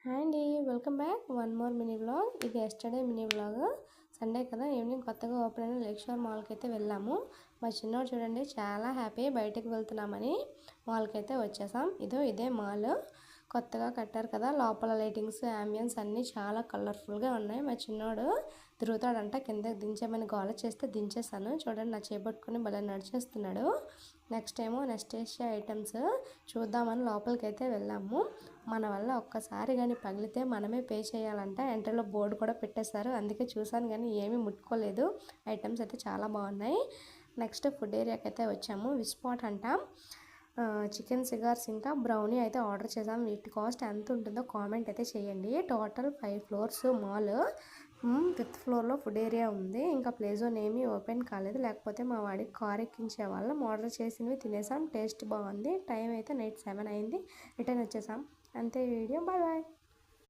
Hi అండి, welcome back. One more mini vlog. ఇది yesterday mini vlog. Sunday కదా, evening కొత్తగా ఓపెన్ అయిన లేక్షోర్ మాల్కి అయితే వెళ్ళాము. మా చిన్నోడు చూడండి చాలా హ్యాపీ, బయటకు వెళ్తున్నామని మాల్కి అయితే వచ్చేసాం. ఇదే మాల్ కొత్తగా కట్టారు కదా, లోపల లైటింగ్స్ అంబియన్స్ అన్నీ చాలా కలర్ఫుల్గా ఉన్నాయి. మా చిన్నోడు తిరుగుతాడంట, కిందకి దించేమని గోల చేస్తే దించేసాను. చూడండి నా చేపట్టుకుని భలే నడిచేస్తున్నాడు. నెక్స్ట్ ఏషియా ఐటమ్స్ చూద్దామని లోపలికి అయితే వెళ్ళాము. మన వల్ల ఒక్కసారి కానీ పగిలితే మనమే పే చేయాలంట. ఎంట్రీలో బోర్డు కూడా పెట్టేశారు, అందుకే చూసాను కానీ ఏమీ ముట్టుకోలేదు. ఐటమ్స్ అయితే చాలా బాగున్నాయి. నెక్స్ట్ ఫుడ్ ఏరియాకి అయితే వచ్చాము. విస్పాట్ అంట, చికెన్ సిగార్స్ ఇంకా బ్రౌనీ అయితే ఆర్డర్ చేసాం. వీటి కాస్ట్ ఎంత ఉంటుందో కామెంట్ అయితే చేయండి. Total 5 floors mall. 5th ఫ్లోర్లో ఫుడ్ ఏరియా ఉంది. ఇంకా ప్లే జోన్ ఏమీ ఓపెన్ కాలేదు, లేకపోతే మా వాడికి కార్ ఎక్కించే వాళ్ళం. ఆర్డర్ చేసినవి తినేసాం, టేస్ట్ బాగుంది. టైం అయితే నైట్ 7 అయింది. రిటర్న్ వచ్చేసాం. అంతే వీడియో. Bye bye.